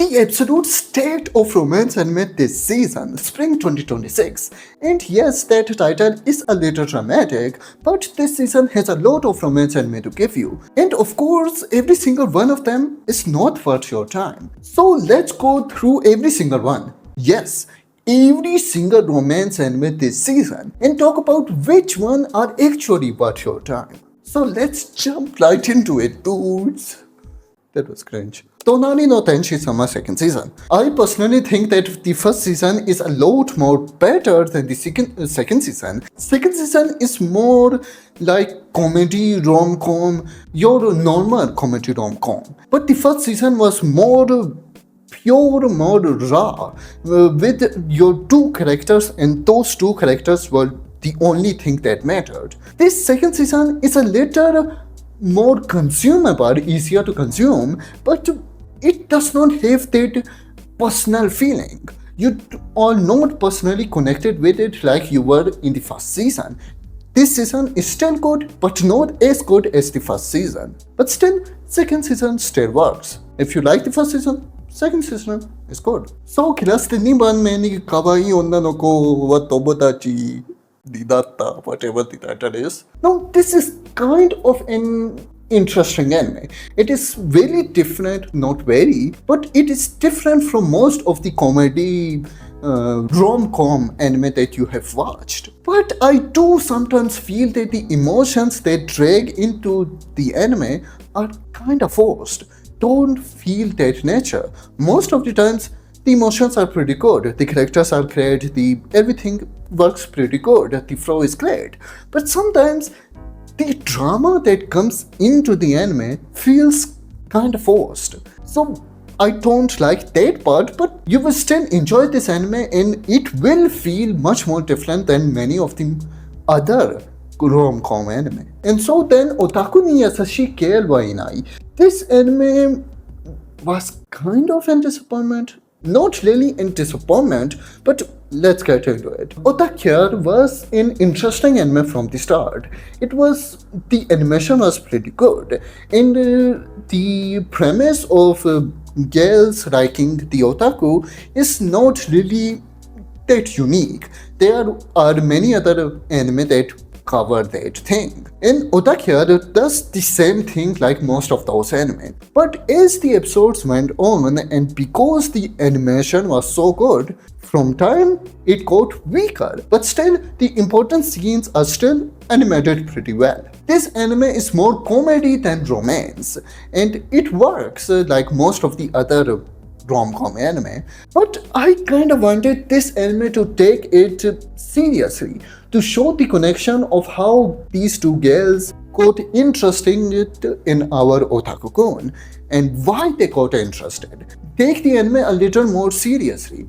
the absolute state of romance anime this season, Spring 2026. And yes, that title is a little dramatic, but this season has a lot of romance anime to give you. And of course, every single one of them is not worth your time. So let's go through every single one. Yes, every single romance anime this season and talk about which one are actually worth your time. So let's jump right into it, dudes. That was cringe. Otonari no Tenshi-sama second season. I personally think that the first season is a lot more better than the second season. Second season is more like comedy rom-com, your normal comedy rom-com. But the first season was more pure, more raw, with your two characters, and those two characters were the only thing that mattered. This second season is a little more consumable, easier to consume, but it does not have that personal feeling. You are not personally connected with it like you were in the first season. This season is still good, but not as good as the first season. But still, second season still works. If you like the first season, second season is good. So, kilaste ni ban me ni Kawaii Onnanoko wa Tomodachi the Natta, whatever the title is. Now, this is kind of an interesting anime. It is very different, not very, but it is different from most of the comedy rom-com anime that you have watched. But I do sometimes feel that the emotions that drag into the anime are kind of forced. Don't feel that nature. Most of the times, the emotions are pretty good, the characters are great, everything works pretty good, the flow is great. But sometimes the drama that comes into the anime feels kind of forced. So I don't like that part, but you will still enjoy this anime and it will feel much more different than many of the other rom-com anime. And so then Otaku ni Yasashii Kail wa Inai. This anime was kind of a disappointment. Not really in disappointment, but let's get into it. Otaku was an interesting anime from the start. The animation was pretty good, and the premise of girls liking the otaku is not really that unique. There are many other anime that cover that thing. And Otaku does the same thing like most of those anime. But as the episodes went on, and because the animation was so good, from time it got weaker. But still, the important scenes are still animated pretty well. This anime is more comedy than romance, and it works like most of the other rom-com anime, but I kind of wanted this anime to take it seriously, to show the connection of how these two girls got interested in our Otaku-kun and why they got interested. Take the anime a little more seriously.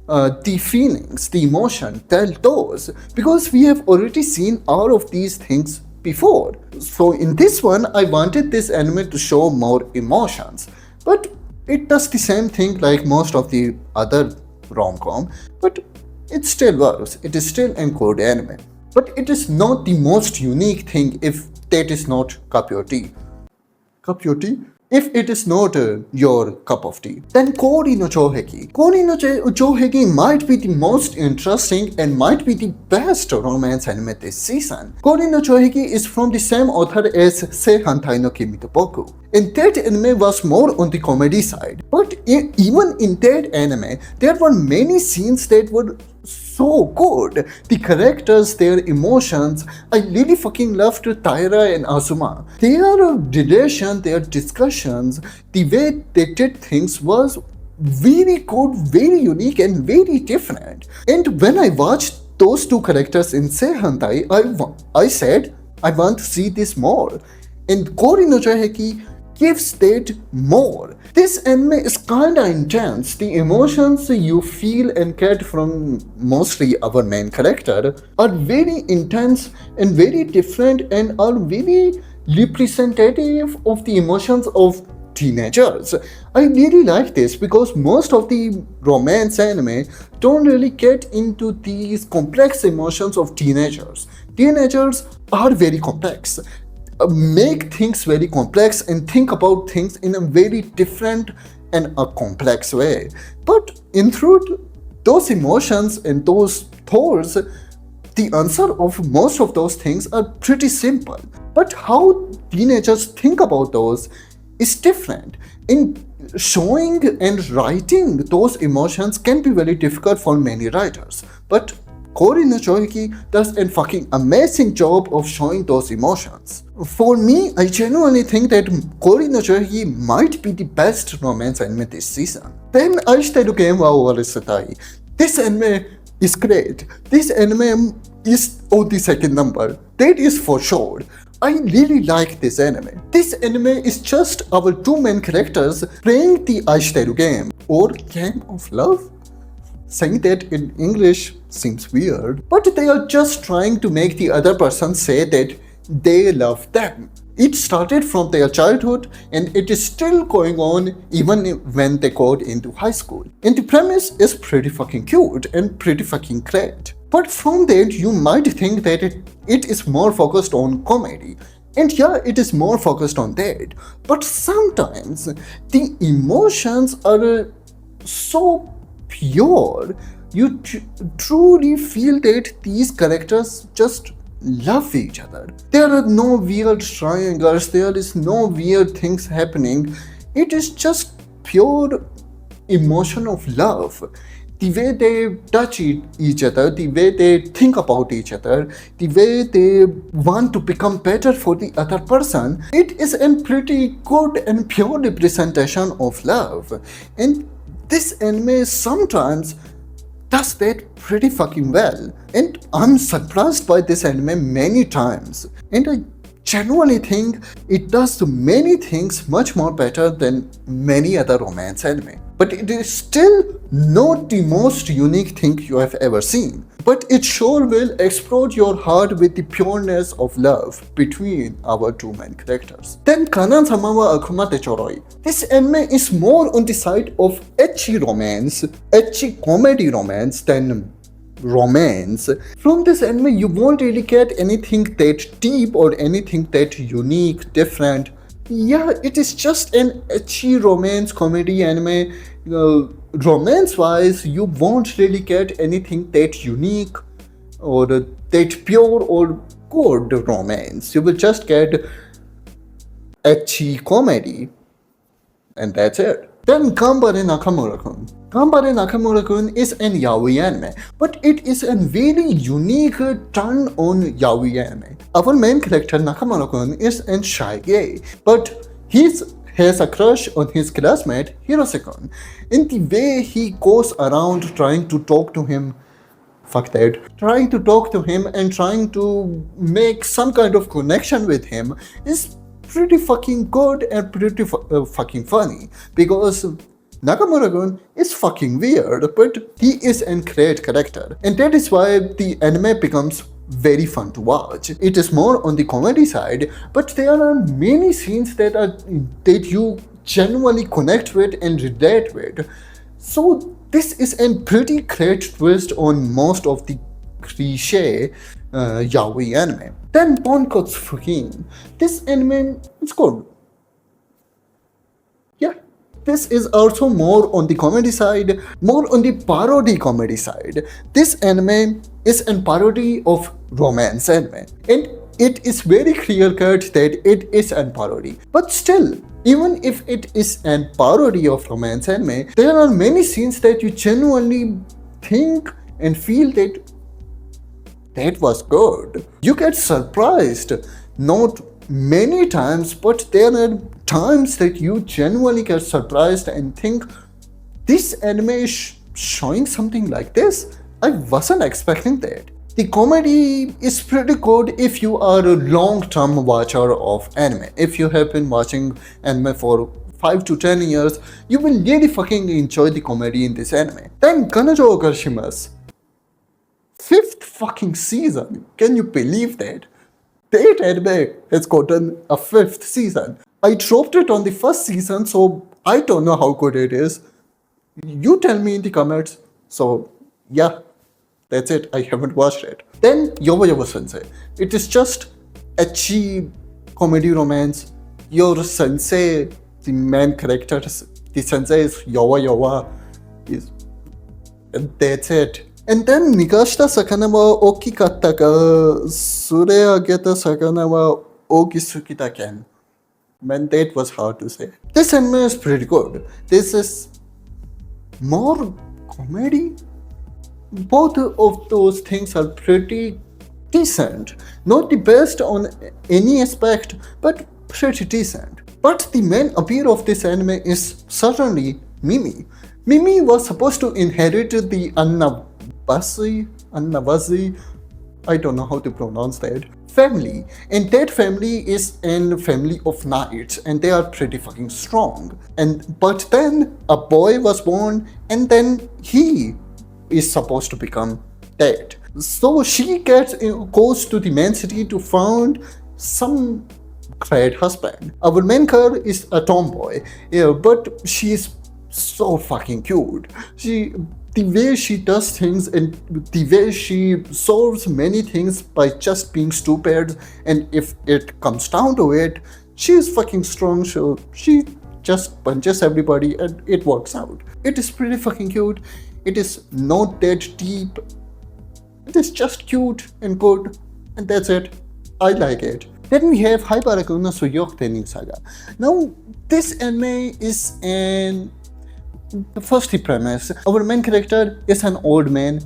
The feelings, the emotion, tell those, because we have already seen all of these things before. So in this one, I wanted this anime to show more emotions, but it does the same thing like most of the other rom-com, but it still works. It is still a good anime. But it is not the most unique thing if that is not cup your tea. Cup your tea? If it is not your cup of tea, then Koori no Jouheki. Koori no Jouheki might be the most interesting and might be the best romance anime this season. Koori no Jouheki is from the same author as Sei Hantai no Kimi to Boku. And that anime was more on the comedy side. But even in that anime, there were many scenes that were so good. The characters, their emotions, I really fucking loved Taira and Asuma. Their relation, their discussions, the way they did things was very good, very unique and very different. And when I watched those two characters in Sei Hantai, I said, I want to see this more. And Koori no Jouheki gives that more. This anime is kinda intense. The emotions you feel and get from mostly our main character are very intense and very different and are very representative of the emotions of teenagers. I really like this because most of the romance anime don't really get into these complex emotions of teenagers. Teenagers are very complex. Make things very complex and think about things in a very different in a complex way. But in truth, those emotions and those thoughts, the answer of most of those things are pretty simple. But how teenagers think about those is different. In showing and writing those emotions can be very difficult for many writers. But Koori no Jouheki does a fucking amazing job of showing those emotions. For me, I genuinely think that Koori no Jouheki might be the best romance anime this season. Then Aishiteru game wa Owarasetai. This anime is great. This anime is on the second number. That is for sure. I really like this anime. This anime is just our two main characters playing the Aishiteru game, or game of love. Saying that in English seems weird, but they are just trying to make the other person say that they love them. It started from their childhood and it is still going on even when they got into high school. And the premise is pretty fucking cute and pretty fucking great. But from that you might think that it is more focused on comedy. And yeah, it is more focused on that. But sometimes the emotions are so pure, you truly feel that these characters just love each other. There are no weird triangles, there is no weird things happening. It is just pure emotion of love. The way they touch each other, the way they think about each other, the way they want to become better for the other person, it is a pretty good and pure representation of love. And this anime sometimes does that pretty fucking well. And I'm surprised by this anime many times. And I genuinely think it does many things much more better than many other romance anime. But it is still not the most unique thing you have ever seen. But it sure will explode your heart with the pureness of love between our two main characters. Then Kanan-sama wa Akumade Choroi. This anime is more on the side of ecchi romance, ecchi comedy romance than romance. From this anime you won't really get anything that deep or anything that unique, different. Yeah, it is just an ecchi romance comedy anime. Romance wise, you won't really get anything that unique or that pure or good romance. You will just get ecchi comedy, and that's it. Then Ganbare Nakamura-kun. Ganbare Nakamura-kun is an yaoi anime, but it is a very unique turn on yaoi anime. Our main character Nakamura-kun is a shy gay, but he has a crush on his classmate Hirose-kun. In the way he goes around trying to talk to him, trying to talk to him and trying to make some kind of connection with him is pretty fucking good and pretty fucking funny, because Nakamura-kun is fucking weird, but he is a great character, and that is why the anime becomes very fun to watch. It is more on the comedy side, but there are many scenes that you genuinely connect with and relate with. So this is a pretty great twist on most of the cliche yaoi anime. Then Ponkotsu Fuuki Iin. This anime is good. Yeah. This is also more on the comedy side, more on the parody comedy side. This anime is a parody of romance anime, and it is very clear cut that it is a parody. But still, even if it is a parody of romance anime, there are many scenes that you genuinely think and feel that was good. You get surprised, not many times, but there are times that you genuinely get surprised and think, this anime is showing something like this? I wasn't expecting that. The comedy is pretty good if you are a long-term watcher of anime. If you have been watching anime for 5 to 10 years, you will really fucking enjoy the comedy in this anime. Then Kanojo Okarishimasu. 5th fucking season. Can you believe that? That anime has gotten a 5th season. I dropped it on the 1st season, so I don't know how good it is. You tell me in the comments. So yeah, that's it. I haven't watched it. Then Yowayowa Sensei. It is just ecchi comedy romance. Your sensei, the main character, the sensei is Yowayowa. That's it. And then Nigashita Sakana wa Ookikatta ga Tsuriageta Sakana wa Ookisugita ken. Man, that was hard to say. This anime is pretty good. This is more comedy. Both of those things are pretty decent. Not the best on any aspect, but pretty decent. But the main appeal of this anime is certainly Mimi. Mimi was supposed to inherit the Annavazi, I don't know how to pronounce that, family. And that family is a family of knights, and they are pretty fucking strong. But then a boy was born, and then he is supposed to become dead. So she goes to the main city to find some great husband. Our main girl is a tomboy, but she is so fucking cute. The way she does things and the way she solves many things by just being stupid, and if it comes down to it, she is fucking strong, so she just punches everybody and it works out. It is pretty fucking cute. It is not that deep. It is just cute and good, and that's it. I like it. Then we have Haibara-kun no Tsuyokute saga. Now, this anime is first the premise. Our main character is an old man,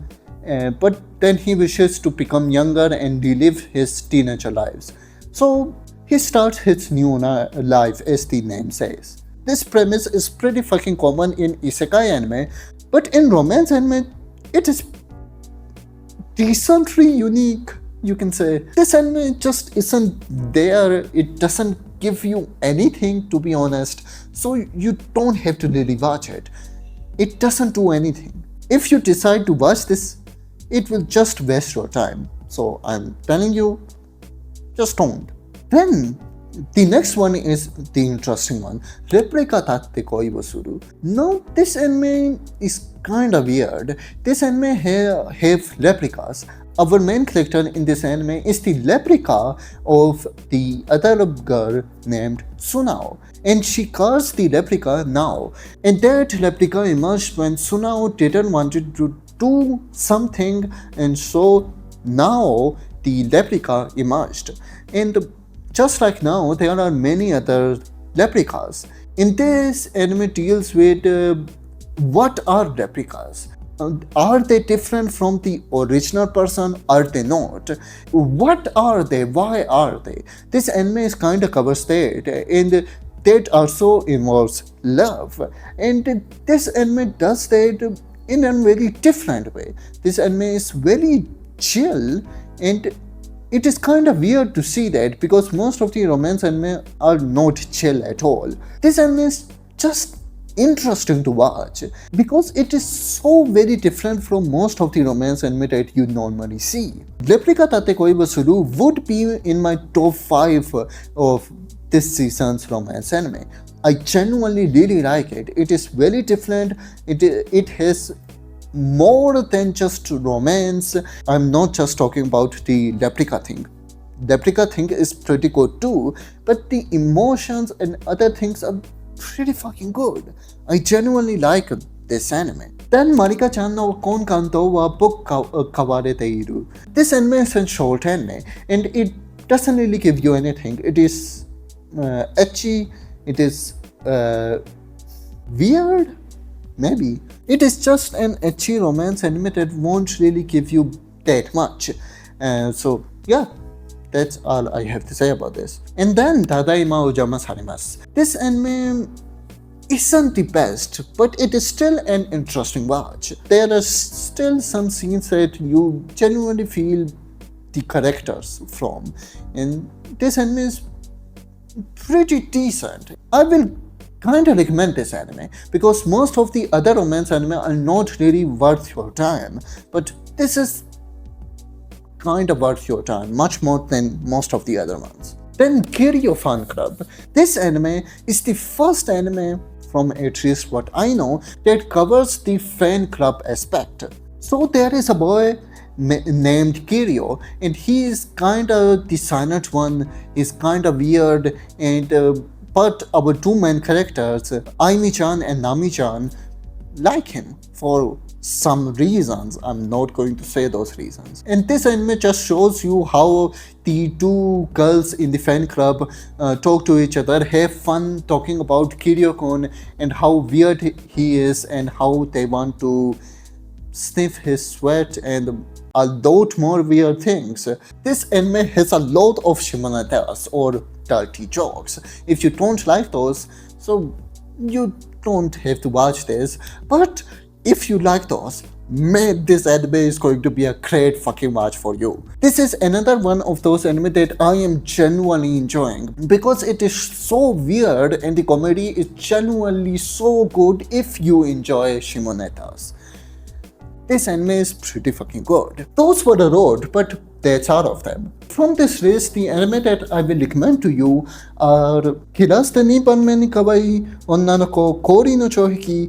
but then he wishes to become younger and relive his teenager lives. So he starts his new life, as the name says. This premise is pretty fucking common in isekai anime, but in romance anime, it is decently unique, you can say. This anime just isn't there. It doesn't give you anything, to be honest, so you don't have to really watch it. It doesn't do anything. If you decide to watch this, it will just waste your time. So I'm telling you, just don't. Then the next one is the interesting one, Replica Tatte Koi wo Suru. Now this anime is kinda weird. This anime have replicas. Our main character in this anime is the replica of the other girl named Tsunao, and she calls the replica Now. And that replica emerged when Tsunao didn't want to do something, and so now the replica emerged. And just like Now, there are many other replicas. In this anime deals with what are replicas? Are they different from the original person? Are they not? What are they? Why are they? This anime is kinda covers that, and that also involves love. And this anime does that in a very different way. This anime is very chill, and it is kinda weird to see that because most of the romance anime are not chill at all. This anime is just interesting to watch because it is so very different from most of the romance anime that you normally see. Replica Tatte Koi wo Suru would be in my top 5 of this season's romance anime. I genuinely really like it. It is very different. It has more than just romance. I'm not just talking about the replica thing. Replica thing is pretty good too, but the emotions and other things are pretty fucking good. I genuinely like this anime. Then Marika-chan no Kon Kanto wa book kawarete iru. This anime is a short anime and it doesn't really give you anything. It is ecchi, it is weird, maybe. It is just an ecchi romance anime that won't really give you that much. So yeah, that's all I have to say about this. And then Tadaima Ojama Sarimasu. This anime isn't the best, but it is still an interesting watch. There are still some scenes that you genuinely feel the characters from, and this anime is pretty decent. I will kinda recommend this anime because most of the other romance anime are not really worth your time, but this is kinda worth your time, much more than most of the other ones. Then Kirio Fanclub. This anime is the first anime, from at least what I know, that covers the fan club aspect. So there is a boy named Kirio, and he is kinda the silent one, he's kinda weird, and but our two main characters, Aimi-chan and Nami-chan, like him for some reasons. I'm not going to say those reasons. And this anime just shows you how the two girls in the fan club talk to each other, have fun talking about Kirio-kun and how weird he is and how they want to sniff his sweat and a lot more weird things. This anime has a lot of shimonetas or dirty jokes. If you don't like those, so you don't have to watch this, but if you like those, man, this anime is going to be a great fucking watch for you. This is another one of those anime that I am genuinely enjoying because it is so weird and the comedy is genuinely so good if you enjoy shimonetas. This anime is pretty fucking good. Those were the road, but that's out of them. From this list, the anime that I will recommend to you are Kiraste ni banme ni Kawaii, Onnanoko, Koori no Jouheki,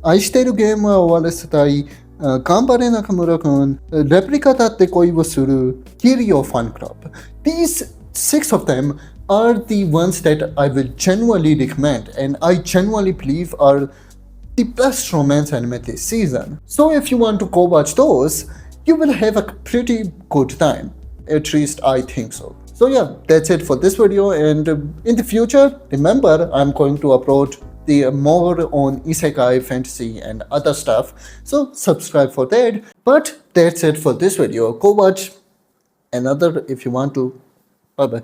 Aishiteru game wa Owarasetai, Ganbare Nakamura-kun, Replica datte koi wo suru, Kirio Fanclub. These 6 of them are the ones that I will genuinely recommend and I genuinely believe are the best romance anime this season. So if you want to go watch those, you will have a pretty good time. At least I think so. So yeah, that's it for this video, and in the future, remember, I'm going to upload the more on isekai, fantasy and other stuff. So subscribe for that. But that's it for this video. Go watch another if you want to. Bye bye.